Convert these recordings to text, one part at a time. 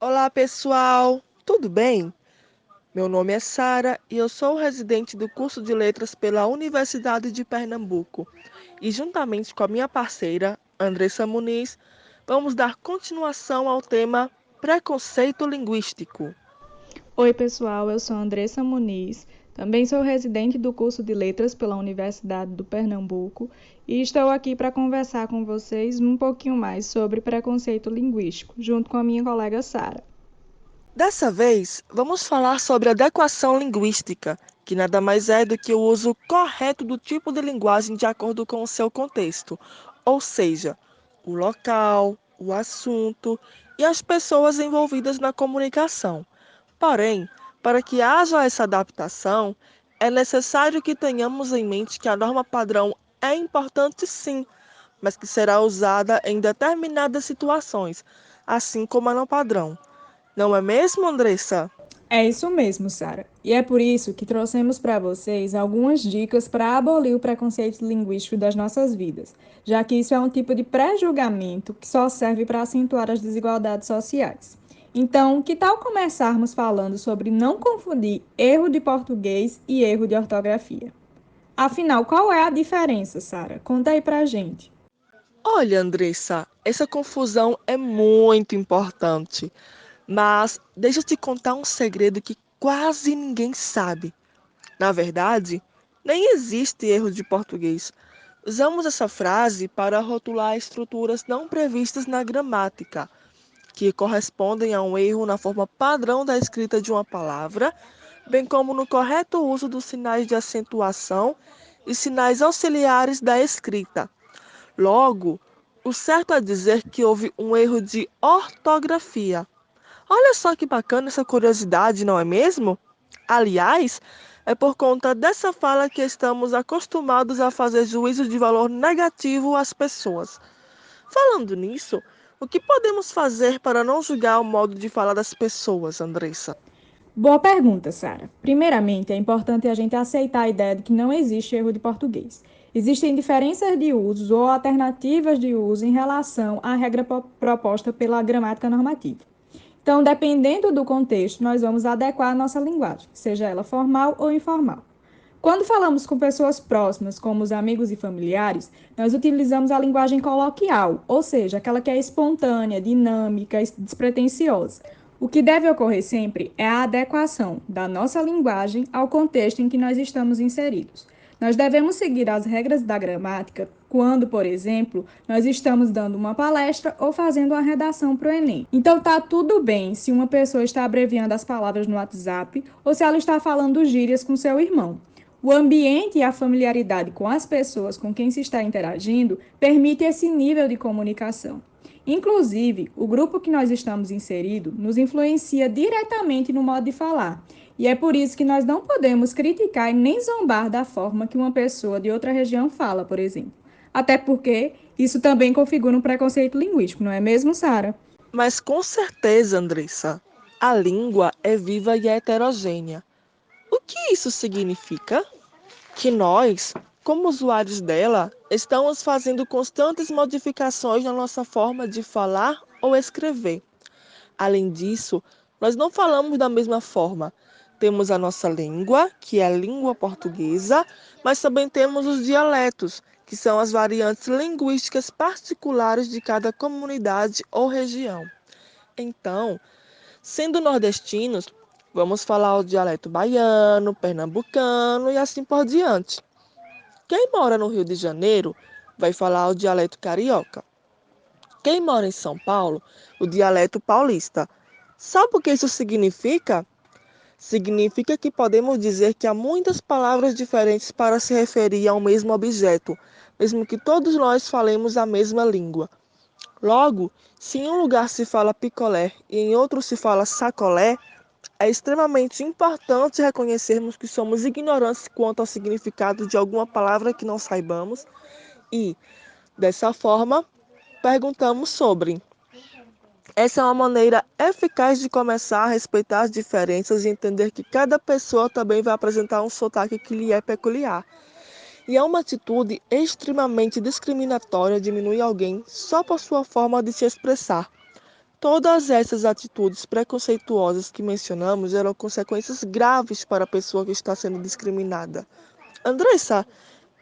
Olá, pessoal! Tudo bem? Meu nome é Sara e eu sou residente do curso de Letras pela Universidade de Pernambuco. E juntamente com a minha parceira, Andressa Muniz, vamos dar continuação ao tema preconceito linguístico. Oi, pessoal, eu sou Andressa Muniz, também sou residente do curso de Letras pela Universidade do Pernambuco e estou aqui para conversar com vocês um pouquinho mais sobre preconceito linguístico, junto com a minha colega Sara. Dessa vez, vamos falar sobre adequação linguística, que nada mais é do que o uso correto do tipo de linguagem de acordo com o seu contexto, ou seja, o local, o assunto e as pessoas envolvidas na comunicação. Porém, para que haja essa adaptação, é necessário que tenhamos em mente que a norma padrão é importante sim, mas que será usada em determinadas situações, assim como a não padrão. Não é mesmo, Andressa? É isso mesmo, Sara. E é por isso que trouxemos para vocês algumas dicas para abolir o preconceito linguístico das nossas vidas, já que isso é um tipo de pré-julgamento que só serve para acentuar as desigualdades sociais. Então, que tal começarmos falando sobre não confundir erro de português e erro de ortografia? Afinal, qual é a diferença, Sara? Conta aí pra gente. Olha, Andressa, essa confusão é muito importante, mas deixa eu te contar um segredo que quase ninguém sabe. Na verdade, nem existe erro de português. Usamos essa frase para rotular estruturas não previstas na gramática, que correspondem a um erro na forma padrão da escrita de uma palavra, bem como no correto uso dos sinais de acentuação e sinais auxiliares da escrita. Logo, o certo é dizer que houve um erro de ortografia. Olha só que bacana essa curiosidade, não é mesmo? Aliás, é por conta dessa fala que estamos acostumados a fazer juízo de valor negativo às pessoas. Falando nisso, o que podemos fazer para não julgar o modo de falar das pessoas, Andressa? Boa pergunta, Sara. Primeiramente, é importante a gente aceitar a ideia de que não existe erro de português. Existem diferenças de usos ou alternativas de uso em relação à regra proposta pela gramática normativa. Então, dependendo do contexto, nós vamos adequar a nossa linguagem, seja ela formal ou informal. Quando falamos com pessoas próximas, como os amigos e familiares, nós utilizamos a linguagem coloquial, ou seja, aquela que é espontânea, dinâmica e despretensiosa. O que deve ocorrer sempre é a adequação da nossa linguagem ao contexto em que nós estamos inseridos. Nós devemos seguir as regras da gramática quando, por exemplo, nós estamos dando uma palestra ou fazendo uma redação para o Enem. Então tá tudo bem se uma pessoa está abreviando as palavras no WhatsApp ou se ela está falando gírias com seu irmão. O ambiente e a familiaridade com as pessoas com quem se está interagindo permite esse nível de comunicação. Inclusive, o grupo que nós estamos inseridos nos influencia diretamente no modo de falar. E é por isso que nós não podemos criticar e nem zombar da forma que uma pessoa de outra região fala, por exemplo. Até porque isso também configura um preconceito linguístico, não é mesmo, Sara? Mas com certeza, Andressa, a língua é viva e é heterogênea. O que isso significa? Que nós, como usuários dela, estamos fazendo constantes modificações na nossa forma de falar ou escrever. Além disso, nós não falamos da mesma forma. Temos a nossa língua, que é a língua portuguesa, mas também temos os dialetos, que são as variantes linguísticas particulares de cada comunidade ou região. Então, sendo nordestinos, vamos falar o dialeto baiano, pernambucano e assim por diante. Quem mora no Rio de Janeiro vai falar o dialeto carioca. Quem mora em São Paulo, o dialeto paulista. Sabe o que isso significa? Significa que podemos dizer que há muitas palavras diferentes para se referir ao mesmo objeto, mesmo que todos nós falemos a mesma língua. Logo, se em um lugar se fala picolé e em outro se fala sacolé, é extremamente importante reconhecermos que somos ignorantes quanto ao significado de alguma palavra que não saibamos e, dessa forma, perguntamos sobre. Essa é uma maneira eficaz de começar a respeitar as diferenças e entender que cada pessoa também vai apresentar um sotaque que lhe é peculiar. E é uma atitude extremamente discriminatória diminuir alguém só por sua forma de se expressar. Todas essas atitudes preconceituosas que mencionamos geram consequências graves para a pessoa que está sendo discriminada. Andressa,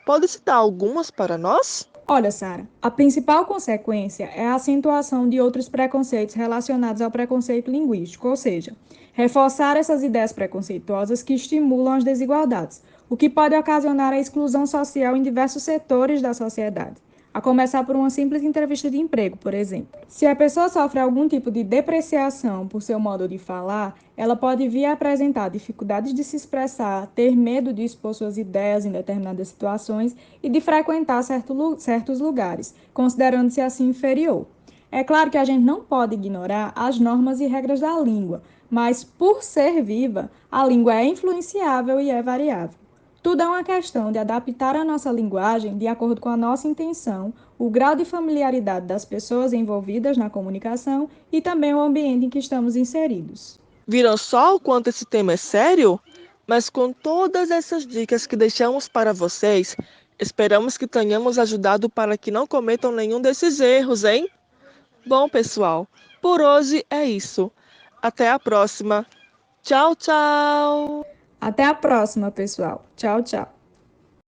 pode citar algumas para nós? Olha, Sara, a principal consequência é a acentuação de outros preconceitos relacionados ao preconceito linguístico, ou seja, reforçar essas ideias preconceituosas que estimulam as desigualdades, o que pode ocasionar a exclusão social em diversos setores da sociedade. A começar por uma simples entrevista de emprego, por exemplo. Se a pessoa sofre algum tipo de depreciação por seu modo de falar, ela pode vir a apresentar dificuldades de se expressar, ter medo de expor suas ideias em determinadas situações e de frequentar certos lugares, considerando-se assim inferior. É claro que a gente não pode ignorar as normas e regras da língua, mas por ser viva, a língua é influenciável e é variável. Tudo é uma questão de adaptar a nossa linguagem de acordo com a nossa intenção, o grau de familiaridade das pessoas envolvidas na comunicação e também o ambiente em que estamos inseridos. Viram só o quanto esse tema é sério? Mas com todas essas dicas que deixamos para vocês, esperamos que tenhamos ajudado para que não cometam nenhum desses erros, hein? Bom, pessoal, por hoje é isso. Até a próxima. Tchau, tchau! Até a próxima, pessoal. Tchau, tchau.